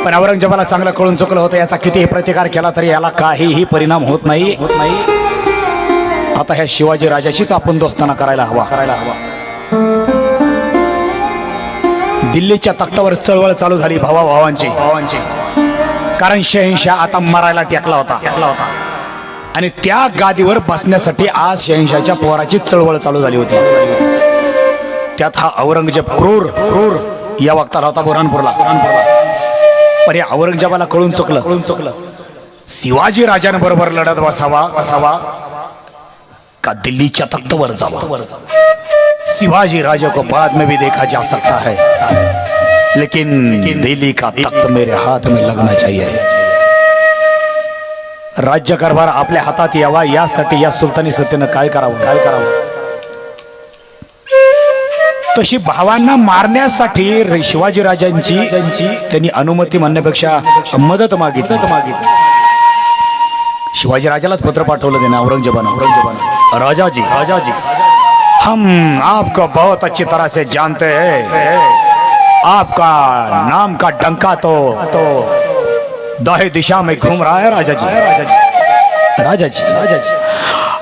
पण औरंगजेबाला चांगलं कळून चुकलं होतं, याचा कितीही प्रतिकार केला तरी याला काहीही परिणाम होत नाही. आता ह्या शिवाजी राजाशीच आपण दोस्ताना करायला हवा. दिल्लीच्या तख्तावर चळवळ चालू झाली भावाभावांची. कारण शहेनशाह आता मरायला टेकला होता आणि त्या गादीवर बसण्यासाठी आज शहेनशाहच्या पोराची चळवळ चालू झाली होती. त्यात हा औरंगजेब क्रूर या वक्ताला होता बुरहानपूरला. पण या औरंगजेबाला कळून चुकलं शिवाजी राजांबरोबर लढत बसावा का दिल्लीच्या तख्तावर जावा. शिवाजी राजा को बाद में भी देखा जा सकता है, लेकिन दिल्ली का तख्त मेरे हाथ में लगना चाहिए. राज्यकारभार आपल्या हातात यावा यासाठी या सुलतानी सत्तेनं काय करावं. तशी भावांना मारण्यासाठी शिवाजी राजांची त्यांनी अनुमती म्हणण्यापेक्षा मदत मागितली. शिवाजी राजालाच पत्र पाठवलं देना औरंगजेबानं. राजाजी हम आपको बहुत अच्छी तरह से जानते हैं. आपका नाम का डंका तो दाहिने दिशा में घूम रहा है राजाजी.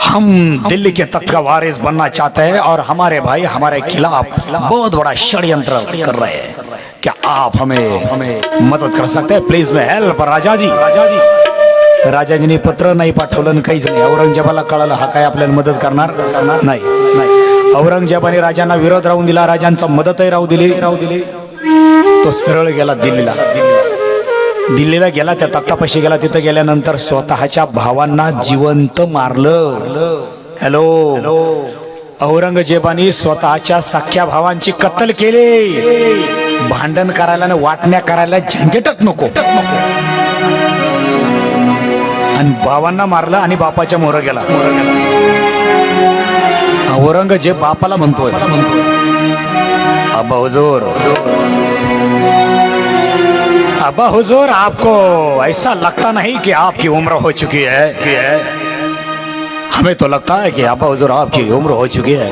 हम दिल्ली के तख्त का वारिस बनना चाहते हैं और हमारे भाई हमारे खिलाफ बहुत बड़ा षड्यंत्र कर रहे हैं. क्या आप हमें मदद कर सकते हैं? प्लीज में हेल्प राजाजी. राजाजीने पत्र नाही पाठवलं, काहीच नाही. औरंगजेबाला कळालं हा काय आपल्याला मदत करणार नाही. औरंगजेबाने राजांना विरोध राहून दिला, राजांचा मदतही राहू दिली. तो सरळ गेला दिल्लीला गेला, त्या तख्तापाशी गेला. तिथं गेल्यानंतर स्वतःच्या भावांना जिवंत मारलं. हॅलो, औरंगजेबाने स्वतःच्या सख्या भावांची कत्तल केली. भांडण करायला आणि वाटण्या करायला झंझटच नको. आणि भावांना मारलं आणि बापाच्या मोहर गेला. औरंगजेब बापाला म्हणतोय, अब्बा हुजूर आपको ऐसा लगता नहीं कि आपकी उम्र हो चुकी है? हमें तो लगता है कि अब्बा हुजूर आपकी उम्र हो चुकी है.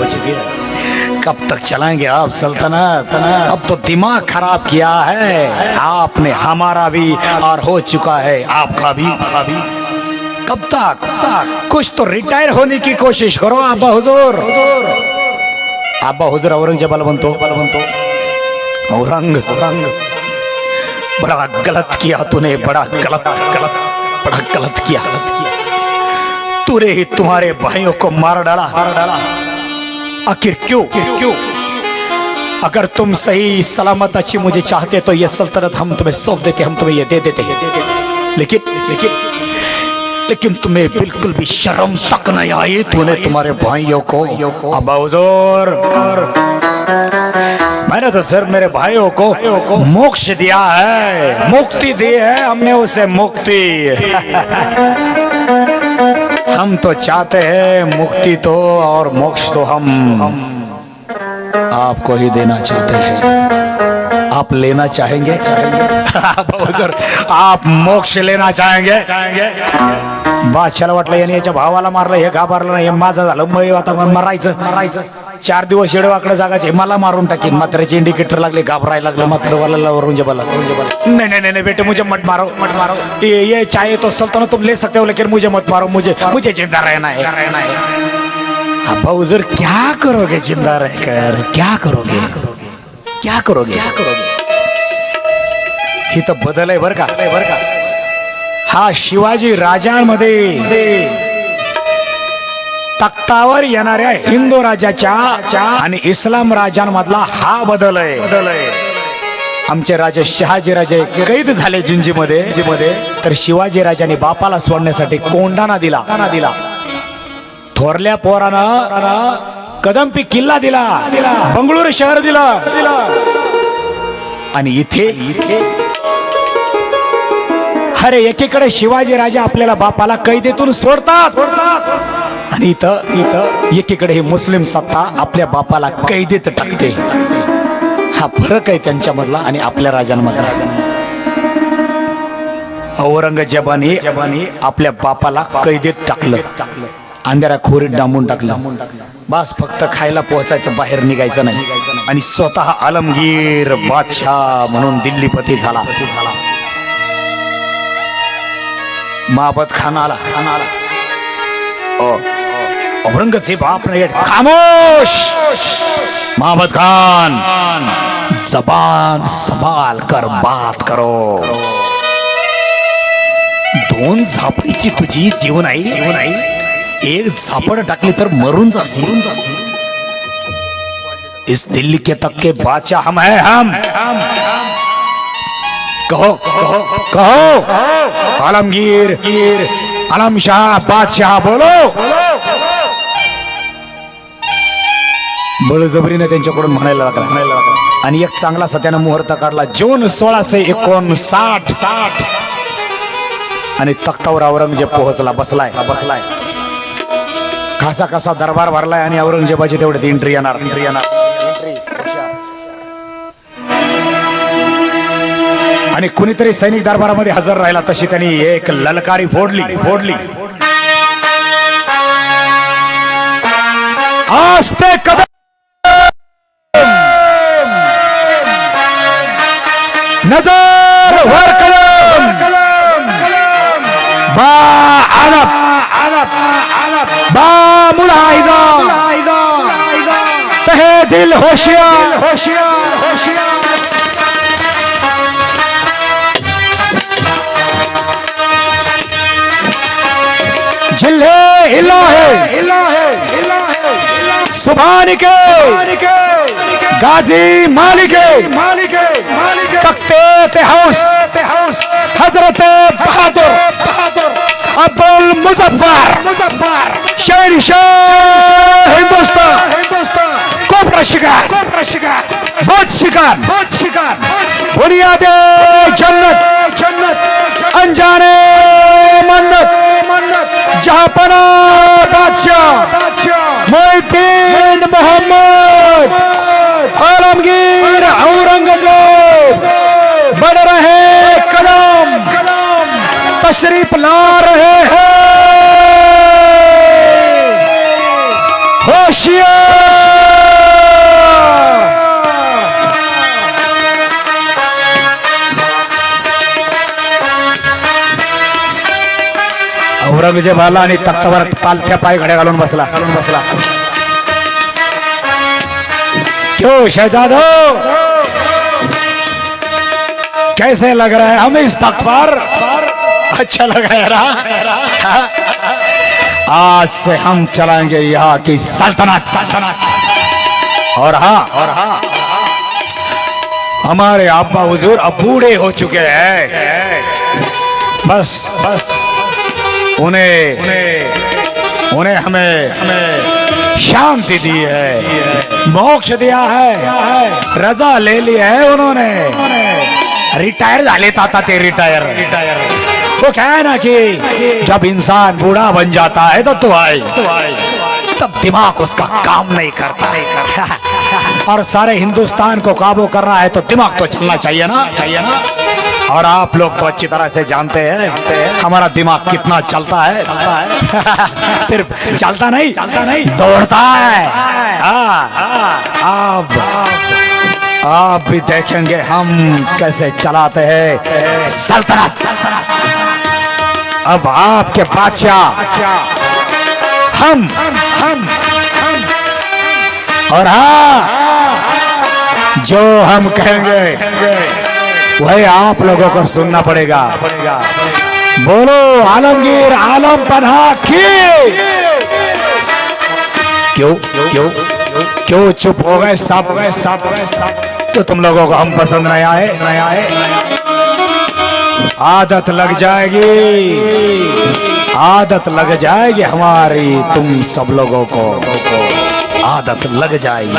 कब तक चलाएंगे आप सल्तनत? अब तो दिमाग खराब किया है आपने, हमारा भी और हो चुका है आपका भी. कब तक? कुछ तो रिटायर होने की कोशिश करो अब्बा हुजूर. अब्बा हुजूर औरंगजेबाला म्हणतो, औरंग बड़ा गलत किया तूने, बड़ा गलत किया. तूने ही तुम्हारे भाइयों को मार डाला. आखिर क्यों? अगर तुम सही सलामत अच्छी मुझे चाहते तो ये सल्तनत हम तुम्हें सौंप देते, हम तुम्हें ये दे देते. लेकिन तुम्हें बिल्कुल भी शर्म तक नहीं आई. तूने तुम्हारे भाइयों को, अब्बा हुजूर मैंने तो सिर्फ मेरे भाइयों को मोक्ष दिया है, मुक्ति दी है हमने उसे, मुक्ति. हम तो चाहते हैं मुक्ति तो और मोक्ष तो हम आपको ही देना चाहते हैं. आप लेना चाहेंगे? आप मोक्ष लेना चाहेंगे? बादशाला वाटलं याने याच्या भावाला मारलं, हे घाबरलं नाही, माझं झालं मग आता मरायचं. 4 दिवस येडवाकडे जागाचे, मला मारून टाकीन. म्हाताऱ्याचे इंडिकेटर लागले, घाबरायला लागलं म्हातारवाला. औरंगजेबाला नहीं बेटे मुझे मत मारो. ये चाहे तो सल्तनत तुम ले सकते हो, लेकिन मुझे मत मारो. मुझे जिंदा रहना है. अब्बा हुजूर क्या करोगे जिंदा रहकर? क्या करोगे? ही तर बदल आहे बर का. हा शिवाजी राजांमध्ये तख्तावर येणाऱ्या हिंदू राजाच्या आणि इस्लाम राजांमधला हा बदल आहे. आमचे राजे शहाजी राजे कैद झाले जिंजीमध्ये, तर शिवाजी राजाने बापाला सोडण्यासाठी कोंडाणा दिला. थोरल्या पोरानं कदंबी किल्ला दिला, बंगळूर शहर दिला. आणि इथे अरे एकीकडे शिवाजी राजा आपल्याला बापाला कैदेतून सोडतात, आणि इथं एकीकडे ही मुस्लिम सत्ता आपल्या बापाला कैदेत टाकते. हा फरक आहे त्यांच्यामधला आणि आपल्या राजांमधला. औरंगजेबाने आपल्या बापाला कैदेत टाकलं, अंधारा खोरीत डांबून टाकलं. बस फक्त खायला पोहोचायचं, बाहेर निघायचं नाही. आणि स्वतः आलमगीर बादशाह म्हणून दिल्लीपती झाला. महाबत खान आला. औरंगजेब आपने खामोश. महाबत खान, जबान संभाल कर बात करो. दोन झापडीची तुझी जीवन आई. एक झापड टाकली तर मरून जाशील. इस दिल्ली के तक के बादशाह हम हैं. हम कहो आलमगीर, आलम शाह, बादशाह बोलो. बळजबरीने त्यांच्याकडून म्हणायला लागला. आणि एक चांगला सत्यानं मुहूर्त काढला. जून 1659. आणि तख्तावर औरंगजेब पोहोचला. बसलाय. कसा कसा दरबार भरलाय आणि औरंगजेबाची तेवढे एंट्री येणार. आणि कुणीतरी सैनिक दरबारामध्ये हजर राहिला. तशी त्यांनी एक ललकारी फोडली. आस्ते कदम, नजर वर कलम, बा बा मुलाहिजा, तहे दिल होशियार. जिल्हे इलाहे सुभान के गाजी मालिके तख्ते हौस हजरत बहादुर अब्दुल मुजफ्फर शहंशाह हिंदुस्तान कोपरा शिकार बहुत शिकार बुनियादे जन्नत अंजाने मन्नत जहापना बादशाह मोहिउद्दीन मोहम्मद आलमगीर औरंगजेब बढ़ रहे कदम, तशरीफ ला रहे हैं. होशियार. औरंगजेब आला आणि तख्तावर पालथ्या पाय घड्या घालून बसला. क्यों शहजादो, कैसे लग रहा है हमें इस तख्त पर? अच्छा लगा है ना? आज से हम चलाएंगे यहाँ की सल्तनत. और हाँ हमारे अब्बा हुजूर अब बूढ़े हो चुके हैं. बस उन्हें हमें शांति दी है, मोक्ष दिया है, रजा ले ली है उन्होंने. रिटायर झाले ताता ते रिटायर. वो क्या है ना कि जब इंसान बूढ़ा बन जाता है तो तब दिमाग उसका काम नहीं करता. और सारे हिंदुस्तान को काबू करना है तो दिमाग तो चलना चाहिए ना. और आप लोग तो अच्छी तरह से जानते हैं हमारा दिमाग कितना चलता है. सिर्फ चलता नहीं दौड़ता है. आप भी देखेंगे हम कैसे चलाते हैं सल्तनत. अब आपके बादशाह हम और जो हम कहेंगे वही आप लोगों को सुनना पड़ेगा. बोलो आलमगीर आलम पनाह की. क्यों चुप हो गए सब? क्यों तुम लोगों को हम पसंद नहीं आए? आदत लग जाएगी हमारी, तुम सब लोगों को आदत लग जाएगी.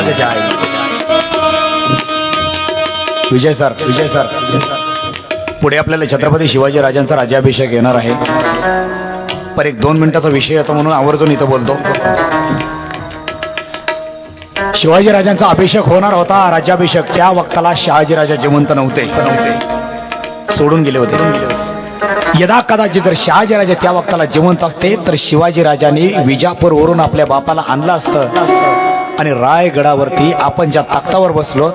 विजय सर पुढे आपल्याला छत्रपती शिवाजी राजांचा राज्याभिषेक येणार आहे. पर एक 2 मिनिटाचा विषय होता म्हणून आवर्जून इथं बोलतो. शिवाजी राजांचा अभिषेक होणार होता, राज्याभिषेक. त्या वक्ताला शहाजी राजा जिवंत नव्हते, सोडून गेले होते. यदा कदाचित जर शहाजी राजा त्या वक्ताला जिवंत असते तर शिवाजी राजांनी विजापूर वरून आपल्या बापाला आणलं असतं आणि रायगडावरती आपण ज्या तख्तावर बसलो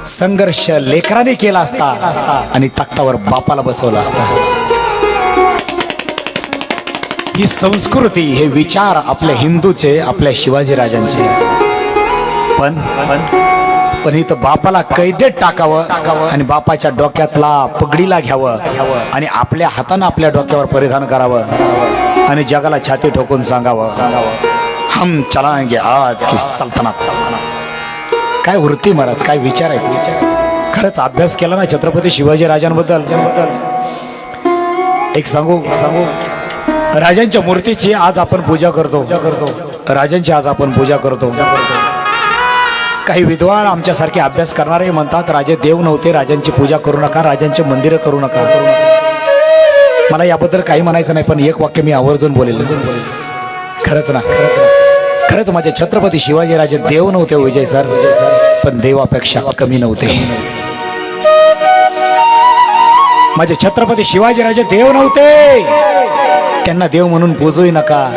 संघर्ष लेकराने केला असता आणि तख्तावर बापाला बसवलं असतं. ही संस्कृती, हे विचार आपल्या हिंदूचे, आपल्या शिवाजी राजांचे. पण इथं बापाला कैदेत टाकावं आणि बापाच्या डोक्यातला पगडीला घ्यावं आणि आपल्या हातानं आपल्या डोक्यावर परिधान करावं आणि जगाला छाती ठोकून सांगावं, हम चलाएंगे आज की सल्तनत. काय वृत्ती महाराज, काय विचार आहे. खरंच अभ्यास केला ना छत्रपती शिवाजी राजांबद्दल. एक सांगू, राजांच्या मूर्तीची आज आपण पूजा करतो, राजांची आज आपण पूजा करतो. काही विद्वान आमच्यासारखे अभ्यास करणारे म्हणतात राजे देव नव्हते, राजांची पूजा करू नका, राजांचे मंदिर करू नका. मला याबद्दल काही म्हणायचं नाही, पण एक वाक्य मी आवर्जून बोलेल. खरंच ना, खरंच माझे छत्रपती शिवाजी राजे देव नव्हते विजय सर, पण देवापेक्षा कमी नव्हते. माझे छत्रपती शिवाजी राजे देव नव्हते, त्यांना देव म्हणून पूजूही नका,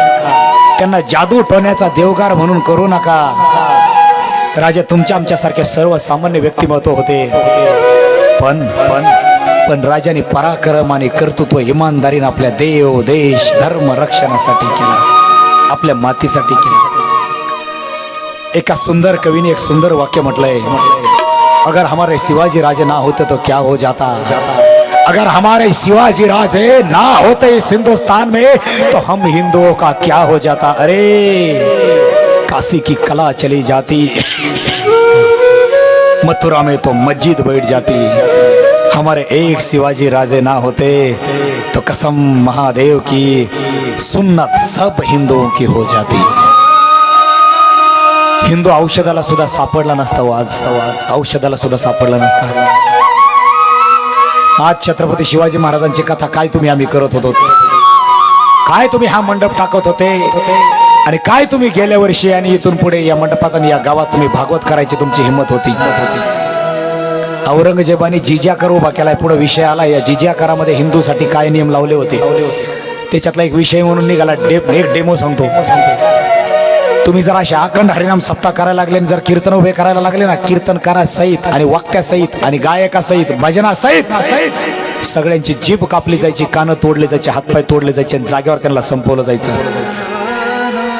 त्यांना जादू टोण्याचा देवगार म्हणून करू नका. राजे तुमच्या आमच्यासारखे सर्वसामान्य व्यक्तिमत्व होते, पण राजाने पराक्रम आणि कर्तृत्व इमानदारीने आपल्या देव देश धर्म रक्षणासाठी केला, आपल्या मातीसाठी केला. एका सुंदर कवीने एक सुंदर वाक्य म्हटलंय, अगर हमारे शिवाजी राजे ना होते तो क्या हो जाता, अगर हमारे शिवाजी राजे ना होते इस हिंदुस्तान में तो हम हिंदुओं का क्या हो जाता. अरे काशी की कला चली जाती, मथुरा में तो मस्जिद बैठ जाती. हमारे एक शिवाजी राजे ना होते तो कसम महादेव की सुन्नत सब हिंदुओं की हो जाती. हिंदू औषधाला सुद्धा सापडला नसता, आज औषधाला सुद्धा सापडला नसता. आज छत्रपती शिवाजी महाराजांची कथा काय तुम्ही आम्ही करत होतो, काय तुम्ही हा मंडप टाकत होते आणि काय तुम्ही गेल्या वर्षी आणि इथून पुढे या मंडपात आणि या गावात तुम्ही भागवत करायची तुमची हिंमत होती. औरंगजेबाने जिजिया कर उभा केलाय, पुढे विषय आला. या जिजिया करामध्ये हिंदूसाठी काय नियम लावले होते त्याच्यातला एक विषय म्हणून निघाला. एक डेमो सांगतो. तुम्ही जर अशा अखंड हरिनाम सप्ताह करायला लागले, जर कीर्तन उभे करायला लागले ना, कीर्तनकारा सहित आणि वाक्या सहित आणि गायका सहित भजना सहित सगळ्यांची जीभ कापली जायची, कानं तोडले जायचे, हातपाय तोडले जायचे आणि जागेवर त्यांना संपवलं जायचं.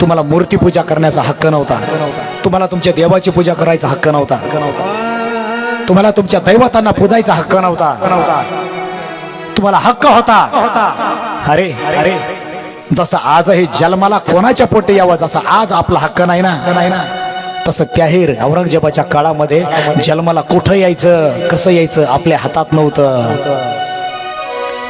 तुम्हाला मूर्ती पूजा करण्याचा हक्क नव्हता, तुम्हाला तुमच्या देवाची पूजा करायचा हक्क नव्हता, तुम्हाला तुमच्या दैवतांना पूजायचा हक्क नव्हता, तुम्हाला हक्क होता. अरे जसं आजही जन्माला कोणाच्या पोटी यावं, जसं आज आपला हक्क नाही ना, तसं त्याही औरंगजेबाच्या काळामध्ये जन्माला कुठं यायचं, कसं यायचं आपल्या हातात नव्हतं.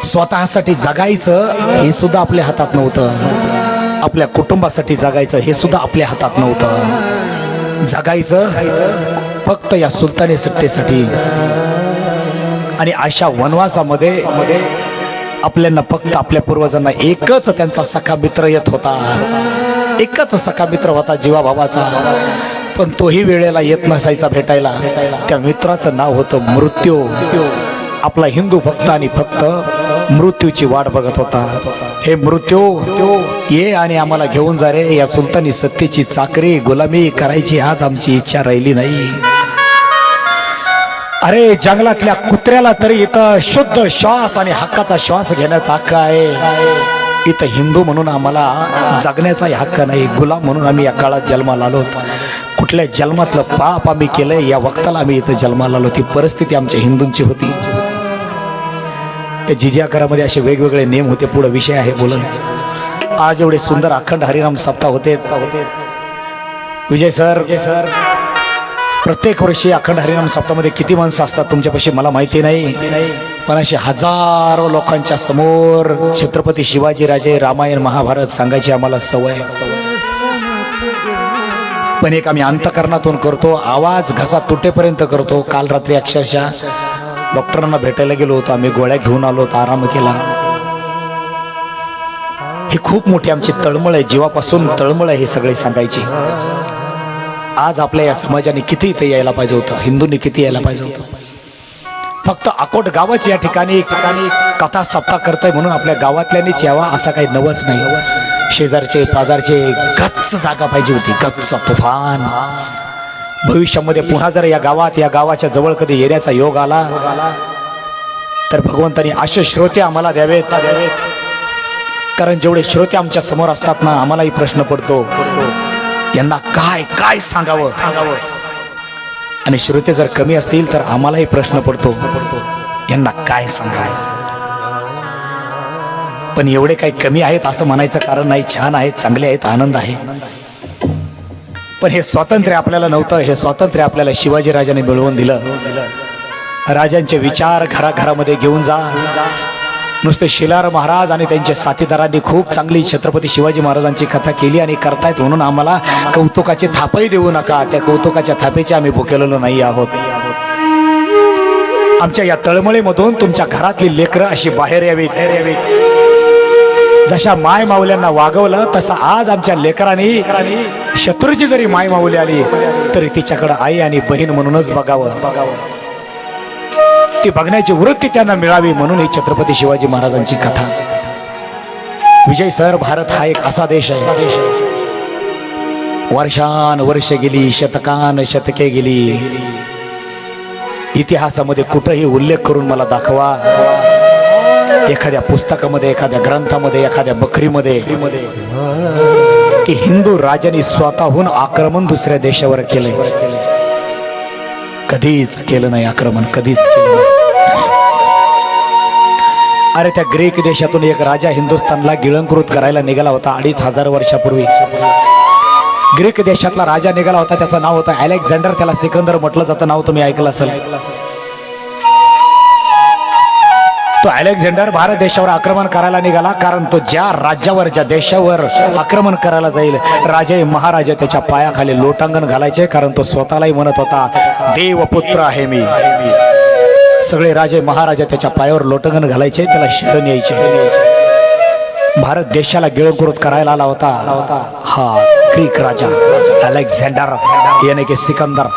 स्वतःसाठी जगायचं हे सुद्धा आपल्या हातात नव्हतं, आपल्या कुटुंबासाठी जगायचं हे सुद्धा आपल्या हातात नव्हतं. जगायचं फक्त या सुलतानी सत्तेसाठी. आणि अशा वनवासामध्ये आपल्याला फक्त आपल्या पूर्वजांना एकच त्यांचा सखा मित्र येत होता, एकच सखा मित्र होता जीवाभावाचा, पण तोही वेळेला येत नसायचा भेटायला. त्या मित्राचं नाव होतं मृत्यू. आपला हिंदू फक्त आणि फक्त मृत्यूची वाट बघत होता. हे मृत्यू ये आणि आम्हाला घेऊन जा रे, या सुलतानी सत्तेची चाकरी गुलामी करायची आज आमची इच्छा राहिली नाही. अरे जंगलातल्या कुत्र्याला तरी इथं शुद्ध श्वास आणि हक्काचा श्वास घेण्याचा हक्क आहे, इथं हिंदू म्हणून आम्हाला जगण्याचाही हक्क नाही. गुलाम म्हणून आम्ही या काळात जन्माला आलो. कुठल्या जन्मातलं पाप आम्ही केलंय या वक्ताला आम्ही इथं जन्माला आलो. ती परिस्थिती आमच्या हिंदूंची होती. त्या जिजिया करामध्ये असे वेगवेगळे नियम होते. पुढे विषय आहे बोलन. आज एवढे सुंदर अखंड हरिनाम सप्ताह होते. विजय सर प्रत्येक वर्षी अखंड हरिनाम सप्ताहामध्ये किती माणसं असतात तुमच्यापाशी मला माहिती नाही, पण असे हजारो लोकांच्या समोर छत्रपती शिवाजी राजे रामायण महाभारत सांगायची आम्हाला सवय. पण एक आम्ही अंतकरणातून करतो, आवाज घसा तुटेपर्यंत करतो. काल रात्री अक्षरशः डॉक्टरांना भेटायला गेलो होतो आम्ही, गोळ्या घेऊन आलो होतो, आराम केला. ही खूप मोठी आमची तळमळ आहे, जीवापासून तळमळ आहे हे सगळे सांगायची. आज आपल्या या समाजाने किती इथे यायला पाहिजे होतं, हिंदूंनी किती यायला पाहिजे होतं. फक्त अकोट गावच या ठिकाणी कथा सप्ताह करताय म्हणून आपल्या गावातल्यानीच यावा असा काही नवस नाही. शेजारचे पाजारचे गच्च जागा पाहिजे होती, गच्च तुफान. भविष्यामध्ये पुन्हा जर या गावाच्या जवळ कधी येण्याचा योग आला तर भगवंतानी असे श्रोते आम्हाला द्यावेत कारण जेवढे श्रोते आमच्या समोर असतात ना, आम्हालाही प्रश्न पडतो यांना काय काय सांगावं. आणि श्रोते जर कमी असतील तर आम्हालाही प्रश्न पडतो यांना काय सांगायचं. पण एवढे काही कमी आहेत असं म्हणायचं कारण नाही. छान आहेत, चांगले आहेत, आनंद आहे. पण हे स्वातंत्र्य आपल्याला नव्हतं. हे स्वातंत्र्य आपल्याला शिवाजी राजाने मिळवून दिलं. राजांचे विचार घराघरामध्ये घेऊन जा. नुसते शिलार महाराज आणि त्यांच्या साथीदारांनी खूप चांगली छत्रपती शिवाजी महाराजांची कथा केली आणि करतायत म्हणून आम्हाला कौतुकाचे थापही देऊ नका. त्या कौतुकाच्या थापेचे आम्ही भुकेलेलो नाही आहोत. आमच्या या तळमळीमधून तुमच्या घरातली लेकरं अशी बाहेर यावीत. जशा माय माऊल्यांना वागवलं तसं आज आमच्या लेकरांनी शत्रूची जरी माय माऊली आली तरी तिच्याकडे आई आणि बहीण म्हणूनच बघावं. ती बघण्याची वृत्ती त्यांना मिळावी म्हणून ही छत्रपती शिवाजी महाराजांची कथा. विजय सर, भारत हा एक असा देश आहे, वर्षानुवर्षे गेली, शतकान शतके गेली, इतिहासामध्ये कुठेही उल्लेख करून मला दाखवा एखाद्या पुस्तकामध्ये, एखाद्या ग्रंथामध्ये, एखाद्या बकरीमध्ये की हिंदू राजांनी स्वतःहून आक्रमण दुसऱ्या देशावर केलंय. कधीच केलं नाही आक्रमण, कधीच केलं नाही. अरे त्या ग्रीक देशातून एक राजा हिंदुस्थानला गिळंकृत करायला निघाला होता 2500 वर्षापूर्वी. ग्रीक देशातला राजा निघाला होता, त्याचं नाव होतं अलेक्झांडर. त्याला सिकंदर म्हटलं जातं, नाव तुम्ही ऐकलं असेल. तो अलेक्झांडर भारत देशावर आक्रमण करायला निघाला कारण तो ज्या राज्यावर, ज्या देशावर आक्रमण करायला जाईल राजे महाराजे त्याच्या पायाखाली लोटांगण घालायचे. कारण तो स्वतःलाही म्हणत होता देवपुत्र आहे मी. सगळे राजे महाराजे त्याच्या पायावर लोटांगण घालायचे, त्याला शरण यायचे. भारत देशाला गिळंकृत करायला आला होता हा ग्रीक राजा अलेक्झांडर याने की सिकंदर.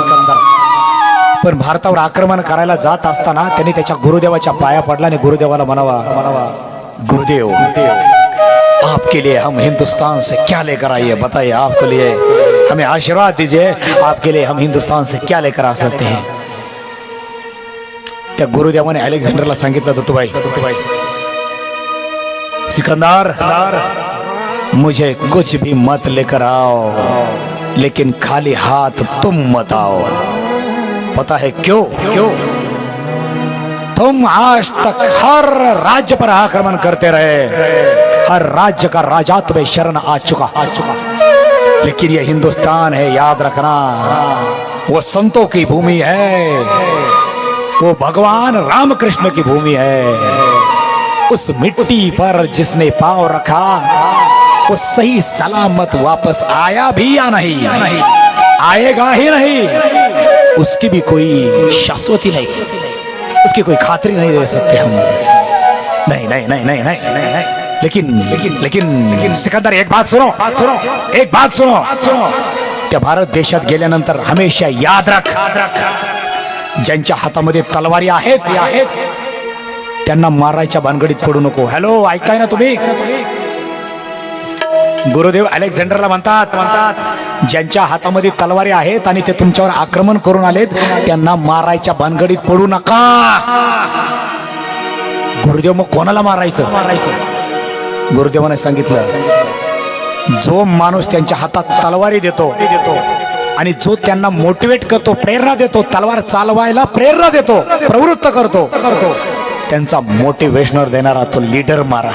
पण भारतावर आक्रमण करायला जात असताना त्यांनी त्याच्या गुरुदेवाच्या पाया पडला आणि गुरुदेवाला म्हणावा गुरुदेव, आपके लिए हम हिंदुस्तान से क्या लेकर आइए, बताइए आपके लिए हमें आशीर्वाद दीजिए, आपके लिए हम हिंदुस्तान से क्या लेकर आ सकते हैं. त्या गुरुदेवाने अलेक्झांडरला सांगितलं, दत्तूबाई सिकंदर, मुझे कुछ भी मत लेकर आओ, लेकिन खाली हाथ तुम मत आओ. पता है क्यों? तुम आज तक हर राज्य पर आक्रमण करते रहे, हर राज्य का राजा तुम्हें शरण आ चुका, लेकिन ये हिंदुस्तान है, याद रखना, वो संतों की भूमि है, वो भगवान रामकृष्ण की भूमि है. उस मिट्टी पर जिसने पांव रखा वो सही सलामत वापस आया भी या नहीं, आएगा ही नहीं, उसकी भी कोई शाश्वती नहीं, उसकी कोई खातरी नहीं दे सकते हम. नहीं नहीं नहीं नहीं नहीं, नहीं, नहीं. लेकिन सिकंदर, एक बात सुनो, एक बात सुनो. त्या भारत देशात गेल्यानंतर हमेशा याद रख, ज्यांच्या हातामध्ये तलवारी आहेत त्यांना मारायच्या भानगडीत पडू नको. हॅलो, ऐकाय ना तुम्ही? गुरुदेव अलेक्झांडरला म्हणतात ज्यांच्या हातामध्ये तलवारी आहेत आणि ते तुमच्यावर आक्रमण करून आलेत त्यांना मारायच्या भानगडीत पडू नका. गुरुदेव, मग कोणाला मारायचं? गुरुदेवाने सांगितलं, जो माणूस त्यांच्या हातात तलवारी देतो आणि जो त्यांना मोटिवेट करतो, प्रेरणा देतो, तलवार चालवायला प्रेरणा देतो, प्रवृत्त करतो, त्यांचा मोटिवेशनर देणारा तो लीडर मारा.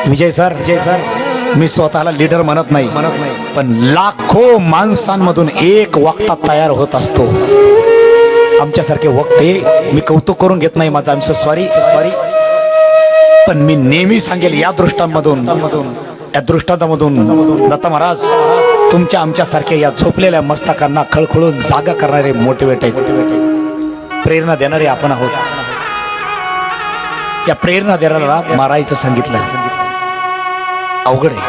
विजय सर, मी स्वतःला लीडर म्हणत नाही, पण लाखो माणसांमधून एक वक्ता तयार होत असतो. आमच्यासारखे वक्ते मी कौतुक करून घेत नाही माझं, आमचं सॉरी, पण मी नेहमी सांगेल या दृष्टांमधून दत्ता महाराज तुमच्या आमच्यासारख्या या झोपलेल्या मस्तकांना खळखळून जागा करणारे मोटिवेट आहेत, प्रेरणा देणारे आपण आहोत. या प्रेरणा देणाऱ्याला मारायचं सांगितलं. अवघड आहे.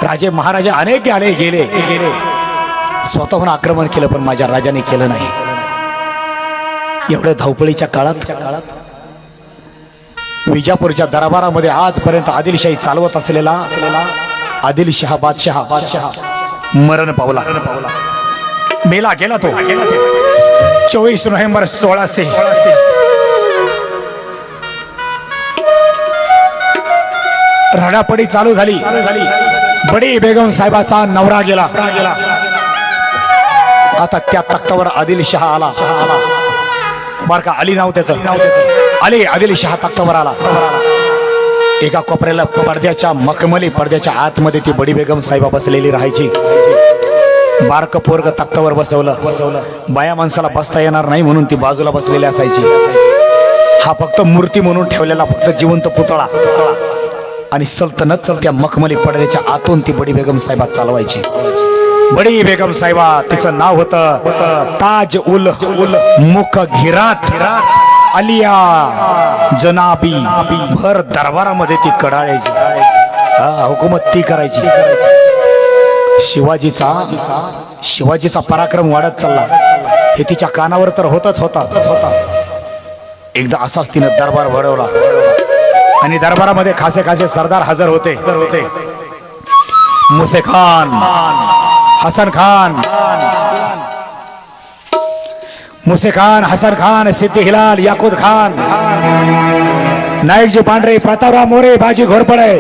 राजे महाराजे अनेक आले गेले, स्वतःहून आक्रमण केलं, पण माझ्या राजाने केलं नाही. एवढ्या धावपळीच्या काळात विजापूरच्या दरबारामध्ये आजपर्यंत आदिलशाही चालवत असलेला आदिलशाह बादशाह मरण पावला, मेला गेला. तो 24 नोव्हेंबर 1600 रडापडी चालू झाली. बडी बेगम साहेबाचा नवरा गेला. आता त्या तख्तावर आदिलशाह आला. बर का, अली नाव त्याचं. अली आदिलशाह तख्तावर आला. एका कोपऱ्याला पडद्याच्या मखमली पडद्याच्या आतमध्ये ती बडी बेगम साहेबा बसलेली राहायची. बारक पोरग तख्तावर बसवलं. बाया माणसाला बसता येणार नाही म्हणून ती बाजूला बसलेली असायची. हा फक्त मूर्ती म्हणून ठेवलेला फक्त जिवंत पुतळा. आणि सल्तनत त्या मखमली पडद्याच्या आतून ती बडी बेगम साहेबा चालवायची. बडी बेगम साहेबा तिचं नाव होतं ताज उल मुख घिरात अलिया जनाबी. भर दरबारामध्ये ती कडाळायची. हुकूमत ती करायची. शिवाजीचा पराक्रम वाढत चालला. हे तिच्या कानावर तर होतच होता. एकदा असाच तिनं दरबार भरवला आणि दरबारामध्ये खासे खासे सरदार हजर होते. मुसे खान, हसन खान, मुसे खान, हसन खान, सिद्दी हिलाल, याकूत खान, नाईकजी पांढरे, प्रतापराव मोरे, बाजी घोरपडे,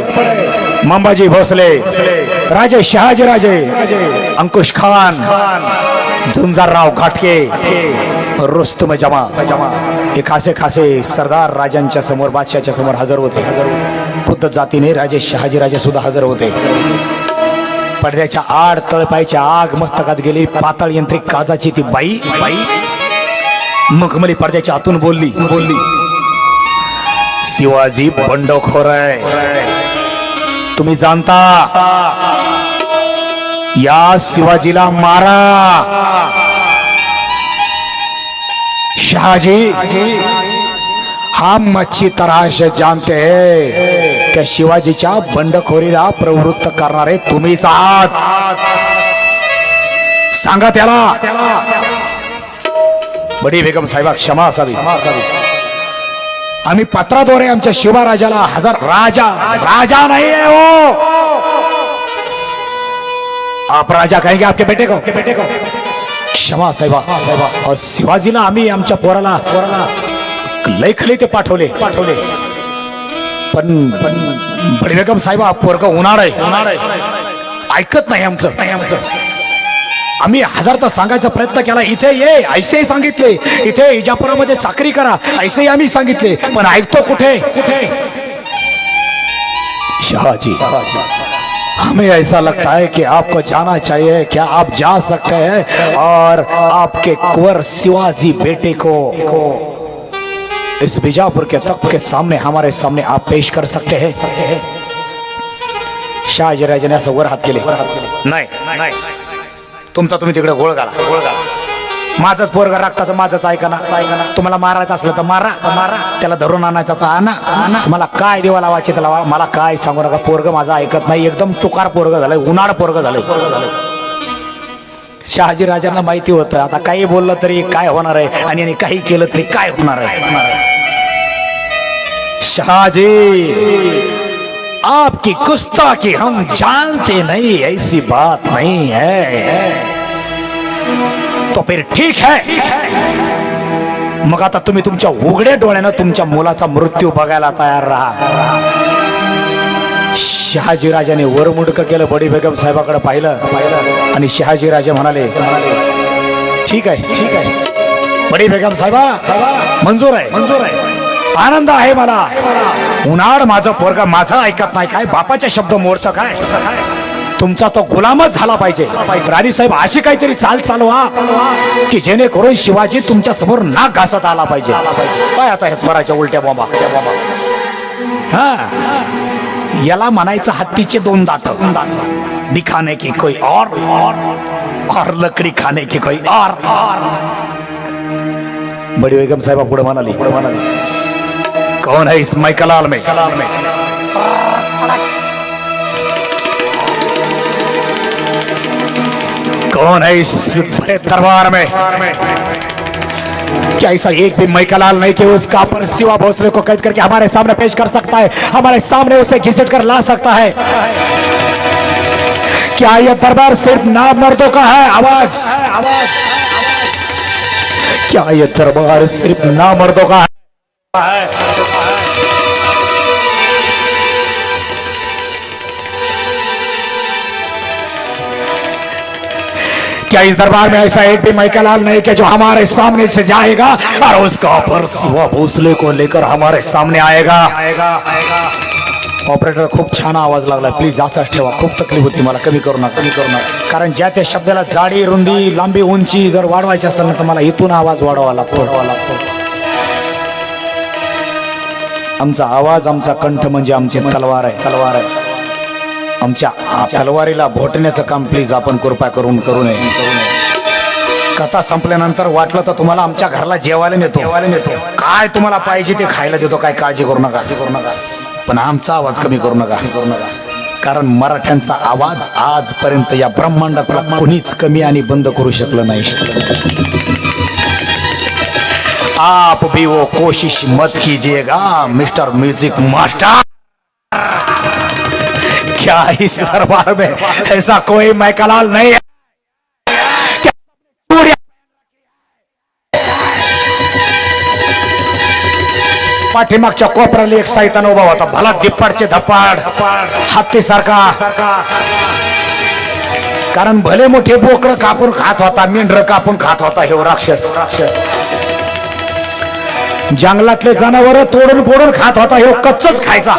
मंबाजी भोसले, राजे शहाजी राजे, अंकुश खान, झुंजारराव घाटके, रुस्तम जमा. हे खासे खासे सरदार राजांच्या समोर, बादशाच्या समोर हजर होते. खुद्द जातीने राजे शहाजी राजे सुद्धा हजर होते. पडद्याच्या आड तळपायच्या आग मस्तकात गेली. पाताळ यंत्रिक काजाची ती बाई मखमली पडद्याच्या आतून बोलली, शिवाजी बंडखोर आहे. तुम्ही जाणता, या शिवाजीला मारा. शहाजी हम अच्छी तरह से जानते हैं कि शिवाजीच्या बंडखोरीला प्रवृत्त करणारे तुम्हीच आहात. सांगा त्याला. बडी बेगम साहेबा क्षमा असावी. आम्ही पत्राद्वारे आमच्या शिवराजाला हजार राजा नहीं है वो. आप राजा कहेंगे आपके बेटे को. क्षमा साहेबा. और शिवाजीला आम्ही आमच्या पोराला लय खले ते पाठवले. पण बडी बेगम साहेबा पोरग होणार आहे. ऐकत नाही आमचं. आम्ही हजार तर सांगायचा प्रयत्न केला. इथे ये ऐसे सांगितले. इथे इजापुरामध्ये चाकरी करा ऐसे आम्ही सांगितले. पण ऐकतो कुठे. शहाजी, हमें ऐसा लगता है कि आपको जाना चाहिए. क्या आप जा सकते हैं और आपके कुंवर शिवाजी बेटे को इस बीजापुर के तख्त के सामने हमारे सामने आप पेश कर सकते हैं. शहाजी राजाने असं वर हात केले. नाही, तुमचा तुम्ही तिकडे गोळ घाला. माझंच पोरग रक्ताचं माझंच ऐका ना. तुम्हाला मारायचं असलं तर मारा. त्याला धरून आणायचं तर आणा. तुम्हाला काय देवा लावायचे त्याला मला काय सांगू नका. पोरग माझं ऐकत नाही. एकदम तुकार पोरग झालंय. उन्हाळ पोरग झालंय. शहाजी राजांना माहिती होतं आता काही बोललं तरी काय होणार आहे आणि काही केलं तरी काय होणार आहे. शहाजी, आपकी गुस्ताखी हम जानते नहीं. ऐसी बात नहीं है. तो फिर ठीक है. मग आता तुम्ही तुमच्या उघड्या डोळ्यानं तुमच्या मुलाचा मृत्यू बघायला तयार राहा. शहाजी राजाने वरमुडक केलं. बडी बेगम साहेबाकडे पाहिलं आणि शहाजी राजे म्हणाले, ठीक आहे बडी बेगम साहेबा, मंजूर आहे. आनंद आहे मला. उन्हाळ माझं पोरगा माझं ऐकत नाही काय. बापाचे शब्द मोडतं काय. तुमचा तो गुलामच झाला पाहिजे. राणी साहेब अशी काहीतरी चाल चालवा की जेणेकरून शिवाजी तुमच्या समोर नाक घासत आला पाहिजे. काय आता ह्याच वराच्या उलट्या बॉम्बा. याला म्हणायचं हत्तीचे 2 दात. दिखाने की कोई और लकड़ी खाने की कोई और. बड़ी बेगम साहेबा पुढे म्हणाली, कौन है इस मैकलाल में. कौन है इस बड़े दरबार में. क्या ऐसा एक भी मैकलाल नहीं कि उसका पर शिवा भोसले को कैद करके हमारे सामने पेश कर सकता है, हमारे सामने उसे घिसट कर ला सकता है. क्या यह दरबार सिर्फ नामर्दों का है. आवाज. क्या यह दरबार सिर्फ नामर्दों का है. क्या इस दरबार में ऐसा एक भी मैकालाल नहीं कि जो हमारे सामने से जाएगा और उसका पर शिवा भोसले को लेकर हमारे सामने आएगा? ऑपरेटर खूप छान आवाज लागला, प्लीज असाच ठेवा. खूप तकलीफ होती मला, कमी करू नका, कमी करू नका. कारण ज्या त्या शब्दाला जाडी, रुंदी, लांबी, उंची जर वाढवायची असेल ना तर मला इथून आवाज वाढवावा लागतो. आमचा आवाज, आमचा कंठ म्हणजे आमची तलवार आहे. आमच्या तलवारीला भोटण्याचं काम प्लीज आपण कृपा करून करू नये. कथा संपल्यानंतर वाटलं तर तुम्हाला आमच्या घराला जेवायला नेतो, काय तुम्हाला पाहिजे ते खायला देतो, काय काळजी करू नका. पण आमचा आवाज कमी करू नका. कारण मराठ्यांचा आवाज आजपर्यंत या ब्रह्मांडातला कोणीच कमी आणि बंद करू शकलं नाही. आप भी वो कोशिश मत कीजिएगा मिस्टर म्यूजिक मास्टर. क्या इस दरबार में ऐसा कोई मैकालाल नहीं है? पाठीमागच्या कोपऱ्याला एक सैतान उभा होता, भला दिप्पाडचे धपाड, हत्ती सारखा. कारण भले मोठे बोकडं कापून खात होता, मेंढर कापून खात होता हे राक्षस. जंगलातले जनावर तोडून फोडून खात होता, हे कच्चच खायचा.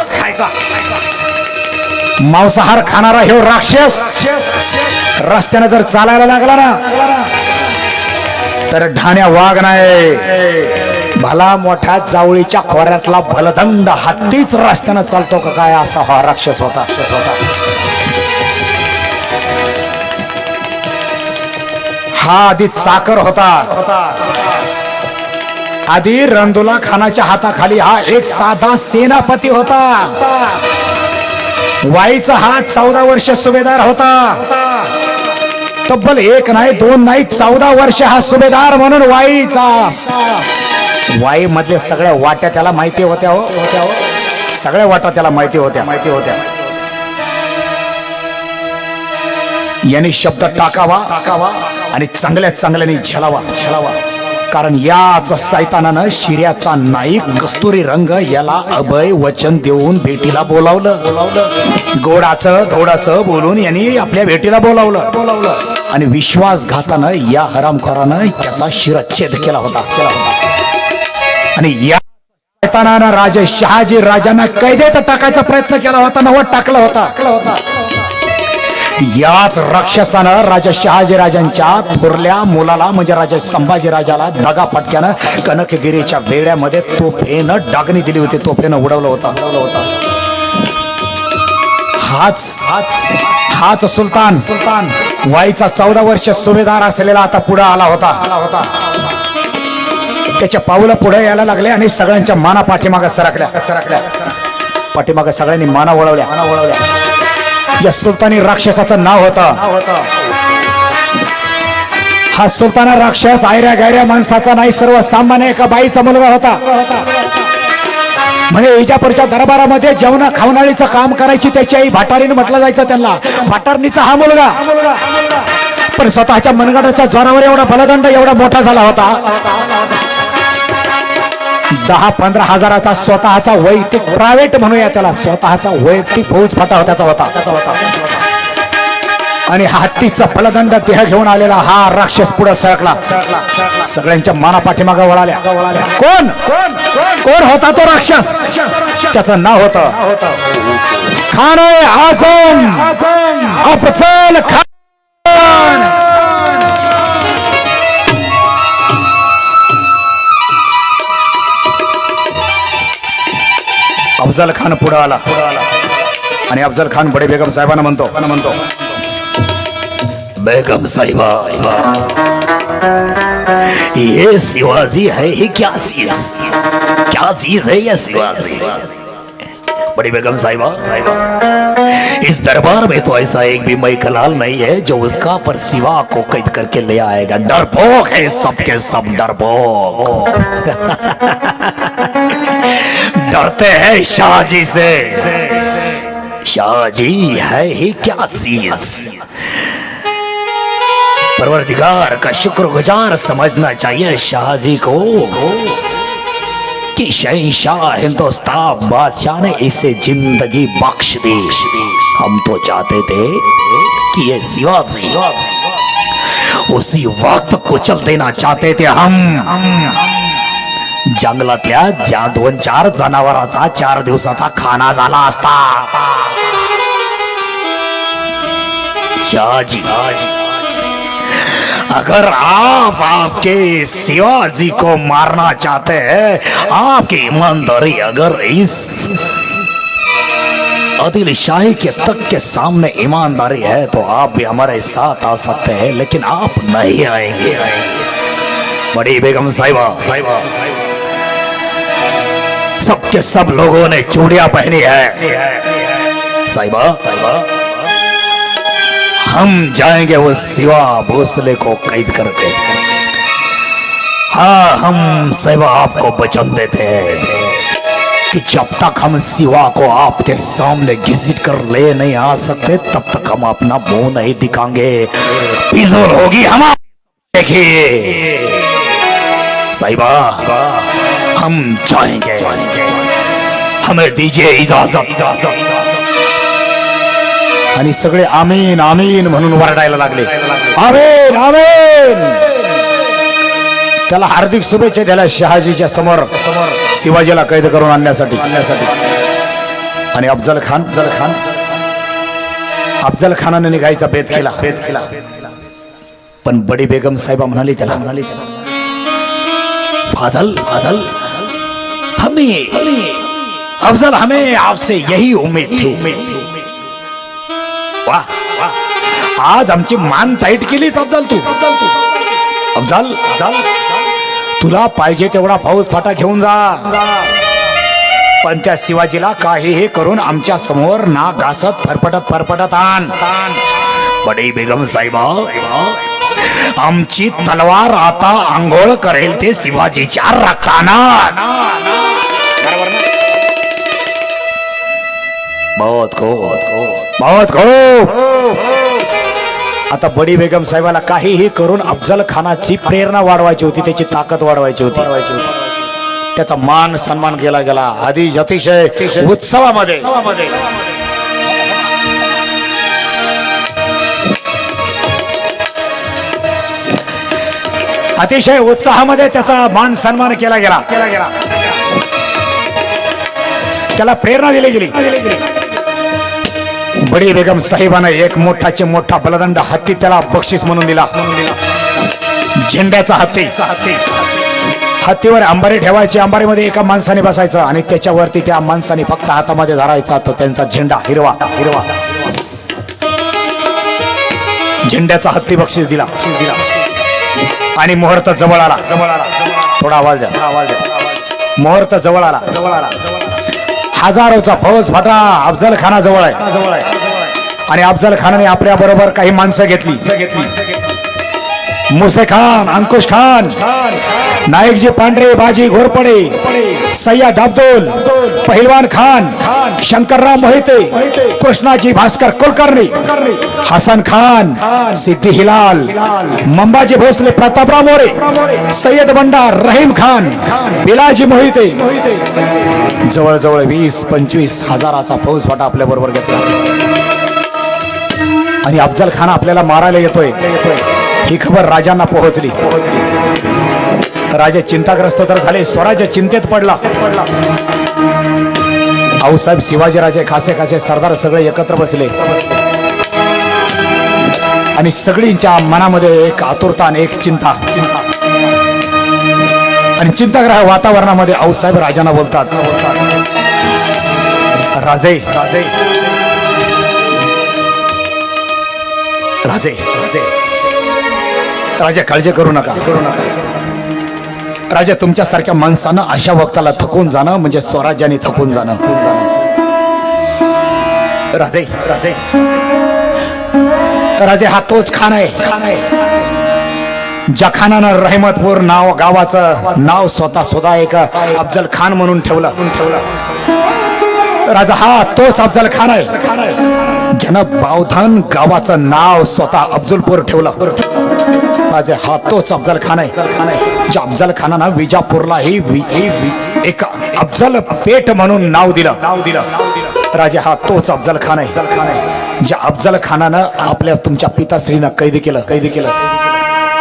मांसाहार खाणारा हे राक्षस रस्त्याने जर चालायला लागला ना तर ढाण्या वाघ नाही, भला मोठ्या जावळीच्या खोऱ्यातला भलदंड हत्तीच रस्त्याने चालतो का काय, असा हा राक्षस होता. हा आधी चाकर होता. आधी रणदुला खानाच्या हाताखाली हा एक साधा सेनापती होता. वाईचा हा 14 वर्ष सुभेदार होता. तब्बल 1 नाही 2 नाही 14 वर्ष हा सुभेदार म्हणून वाई मधले सगळ्या वाट्या त्याला माहिती होत्या. सगळ्या वाटा त्याला माहिती होत्या. यांनी शब्द टाकावा आणि चांगल्याने झेलावा. कारण याच सैतानानं शिर्याचा नाईक कस्तुरी रंग याला अभय वचन देऊन भेटीला बोलावलं. गोडाचं धोडाचं बोलून यांनी आपल्या भेटीला बोलावलं आणि विश्वासघातानं या हरामखोरानं त्याचा शिरच्छेद केला होता. आणि या सैतानानं राजे शहाजी राजांना कैदेत टाकायचा प्रयत्न केला होता, नवत टाकला होता. याच राक्षसानं राजा शहाजी राजांच्या थोरल्या मुलाला म्हणजे राजा संभाजी राजाला दगा फटक्यानं कनकगिरीच्या वेड्यामध्ये तोफेनं डागणी दिली होती, तोफेनं उडवलं होता. हाच सुलतान वाईचा 14 वर्ष सुभेदार असलेला आता पुढे आला होता. त्याच्या पावलं पुढे यायला लागले आणि सगळ्यांच्या माना पाठीमागे सरकल्या. पाठीमागे सगळ्यांनी माना वळवल्या. या सुलतानी राक्षसाचं नाव होतं. हा सुलताना राक्षस आयऱ्या गायऱ्या माणसाचा नाही, सर्वसामान्य एका बाईचा मुलगा होता. म्हणजे इजापूरच्या दरबारामध्ये जेवणा खावणाळीचं काम करायची त्याची आई भाटारीने म्हटलं जायचं त्यांना. भाटारणीचा हा मुलगा पण स्वतःच्या मनगटाच्या जोरावर एवढा बलदंड एवढा मोठा झाला होता. 10-15 हजाराचा स्वतःचा वैयक्तिक प्रायव्हेट म्हणूया त्याला, स्वतःचा वैयक्तिक फौज फाटा त्याचा होता. आणि हत्तीचा बलदंड देह घेऊन आलेला हा राक्षस पुढे सरकला. सगळ्यांच्या माना पाठीमागे वळाल्या. कोण होता तो राक्षस? त्याचं नाव होतं खान-ए-आजम अफजल खान. अफजल खान पुढे आला आणि अफजल खान बडे बेगम साहेबांना म्हणतो, बेगम साहिबा, ये शिवाजी है ही क्या चीज है ये शिवाजी? बड़ी बेगम साहिबा, इस दरबार में तो ऐसा एक भी मैकालाल नहीं है जो उसका पर शिवा को कैद करके ले आएगा. डरपोक है सबके सब डरपोक. डरते हैं शाहजी से. शाहजी है ही क्या चीज? परवरदिगार का शुक्रगुजार समझना चाहिए शाहजी को कि शहंशाह हिंदुस्तान बादशाह ने इसे जिंदगी बख्श दी. हम तो चाहते थे कि ये शिवाजी उसी वक्त कुचल देना चाहते थे हम। जंगलातल्या ज्या 2-4 जनावरांचा 4 दिवसाचा खाना झाला असता। शाहजी, अगर आप आपके शिवाजी को मारना चाहते हैं, आपकी ईमानदारी अगर इस आदिल शाही के तक के सामने ईमानदारी है तो आप भी हमारे साथ आ सकते हैं, लेकिन आप नहीं आएंगे। बड़ी बेगम साहिबा, सबके सब लोगों ने चूड़ियां पहनी है। साहिबा, हम जाएंगे वो सिवा भोसले को कैद करके। हाँ, हम साहिबा आपको वचन देते हैं कि जब तक हम सिवा को आपके सामने घिसिट कर ले नहीं आ सकते, तब तक हम अपना मुंह नहीं दिखाएंगे। फिजूल होगी हमारी। देखिए साहिबा, हम जाएंगे, हमें दीजिए इजाजत। आणि सगळे आमीन आमीन म्हणून वरडायला लागले। आमीन आमीन। त्याला हार्दिक शुभेच्छा द्यायला शहाजीच्या समोर शिवाजीला कैद करून आणण्यासाठी। आणि अफजल खानाने निघायचा बेत केला। पण बडी बेगम साहिबा म्हणाली त्याला, फाजल अफजल, हमें आपसे यही उम्मीद थी। वाह, आज आमची मान टाईट केलीच अफजल तू। अफजल, तुला पाहिजे तेवढा फौज फाटा घेऊन जा, पण त्या शिवाजीला काहीही करून आमच्या समोर नाक घासत फरफटत आण। बडी बेगम साहिबा, आमची तलवार आता आंघोळ करेल ते शिवाजीच्या रक्तानं। बहुत खूप। आता बडी बेगम साहेबाला काहीही करून अफजल खानाची प्रेरणा वाढवायची होती, त्याची ताकद वाढवायची होती, त्याचा मान सन्मान केला गेला। आधी अतिशय उत्सवामध्ये अतिशय उत्साहामध्ये त्याचा मान सन्मान केला गेला, त्याला प्रेरणा दिली गेली। बडी बेगम साहिबाने एक मोठाचे मोठा बलदंड हत्ती त्याला बक्षीस म्हणून दिला। झेंड्याचा हत्ती, हत्तीवर अंबारी ठेवायची, अंबारीमध्ये एका माणसाने बसायचं आणि त्याच्यावरती त्या माणसाने फक्त हातामध्ये धरायचा तो त्यांचा झेंडा, हिरवा। झेंड्याचा हत्ती बक्षीस दिला। आणि मुहूर्त जवळ आला, थोडा आवाज द्या। मुहूर्त जवळ आला, हजारोचा फौज फाटा अफजल खाना जवळ आहे आणि अफजल खानाने आपल्या बरोबर काही माणसं घेतली। मुसे खान, अंकुश खान, नायकजी पांढरे, बाजी घोरपडे, सय्यद अब्दुल, पहिलवान खान, शंकरराव मोहिते, कृष्णाजी भास्कर कुलकर्णी, हसन खान, सिद्धी हिलाल, मंबाजी भोसले, प्रतापराव मोरे, सय्यद बंडा, रहीम खान, बिलाजी मोहिते, जवळजवळ 20-25 हजाराचा फौज फाटा आपल्या बरोबर घेतला। आणि अफजल खान आपल्याला मारायला येतोय ही खबर राजांना पोहोचली। राजे चिंताग्रस्त तर झाले, स्वराज्य चिंतेत पडला। आऊसाहेब, शिवाजीराजे, खासे सरदार सगळे एकत्र बसले आणि सगळींच्या मनामध्ये एक आतुरता आणि एक चिंता आणि चिंताग्रह वातावरणामध्ये आऊसाहेब राजांना बोलतात, राजे काळजी करू नका। राजा, तुमच्यासारख्या माणसानं अशा वक्ताला थकून जाणं म्हणजे स्वराज्याने थकून जाणं। राजे हा तोच खान आहे ज्या खानानं रहमतपूर नाव गावाचं नाव स्वतः एक अफजल खान म्हणून ठेवलं। राजा हा तोच अफजल खान आहे ज्यानं बावधान गावाचं नाव स्वतः अफजलपूर ठेवलं। राजा हा तोच अफजल खान आहे ज्या अफजल खानानं विजापूरला ही एक अफजल पेठ म्हणून नाव दिलं। राजा हा तोच अफजल खान आहे ज्या अफजल खानानं आपल्या तुमच्या पिताश्रीनं कैद केलं।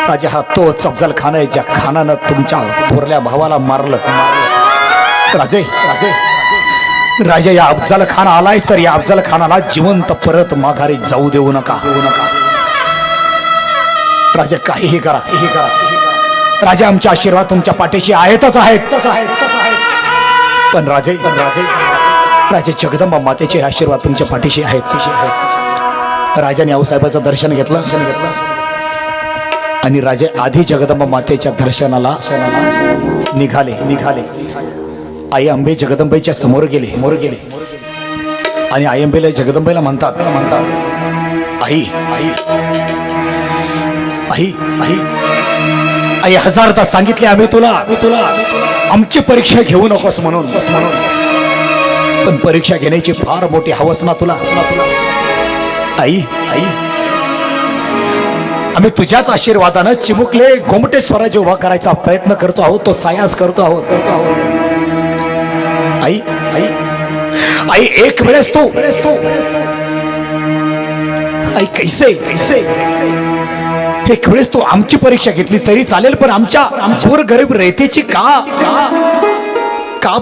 राजे हा तो अफजल खान आहे ज्या खानानं तुमच्या थोरल्या भावाला मारलं. राजे राजे राजे या अफजल खान आलाय तर या अफजल खानाला जिवंत परत माघारी जाऊ देऊ नका. राजे काहीही करा, राजे आमचे आशीर्वाद तुमच्या पाठीशी आहेतच आहेत. पण राजे राजे जगदंबा मातेचे आशीर्वाद तुमच्या पाठीशी आहेत. राजाने आऊसाहेबाचं दर्शन घेतलं आणि राजे आधी जगदंबा मातेच्या दर्शनाला निघाले. आई अंबे जगदंबेच्या समोर गेले आणि आई अंबेला जगदंबेला म्हणतात आई आई आई आई आई हजारदा सांगितले आम्ही तुला आमची परीक्षा घेऊ नकोस म्हणून, पण परीक्षा घेण्याची फार मोठी हवस ना तुला. आई आई आम्ही तुझ्याच आशीर्वादानं चिमुकले गोमटे स्वराज्य उभा करायचा प्रयत्न करतो आहोत, तो सायास करतो आहोत. आई आई आई एक वेळेस तू आई कैसे एक वेळेस तू आमची परीक्षा घेतली तरी चालेल, पण आमच्या पूर गरीब रयतेची का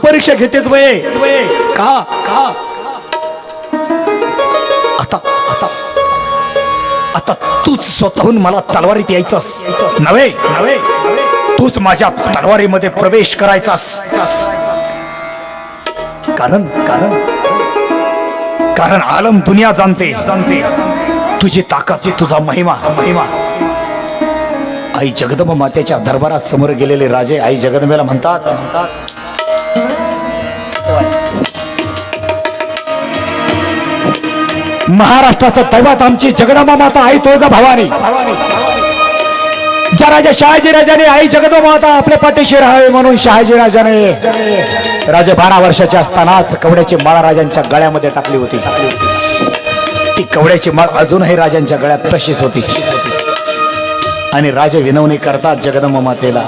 परीक्षा घेतेच वय का? आता आता आता तूच स्वतःहून मला तलवारीत यायचंस नव्हे, तूच माझ्या तलवारीमध्ये प्रवेश करायचास. कारण आलम दुनिया जाणते तुझी ताकद, तुझा महिमा. आई जगदंबा मातेच्या दरबारात समोर गेलेले राजे आई जगदंबेला म्हणतात महाराष्ट्राचं दैवत आमची जगदंबा माता आई तुळजा भवानी. ज्या राजा शहाजी राजाने आई जगदंबा माता आपल्या पाठीशी राहावे म्हणून शहाजी राजाने राजे 12 वर्षाचे असतानाच कवड्याची माळ राजांच्या गळ्यामध्ये टाकली होती. ती कवड्याची माळ अजूनही राजांच्या गळ्यात तशीच होती आणि राजे विनवणी करतात जगदंबा मातेला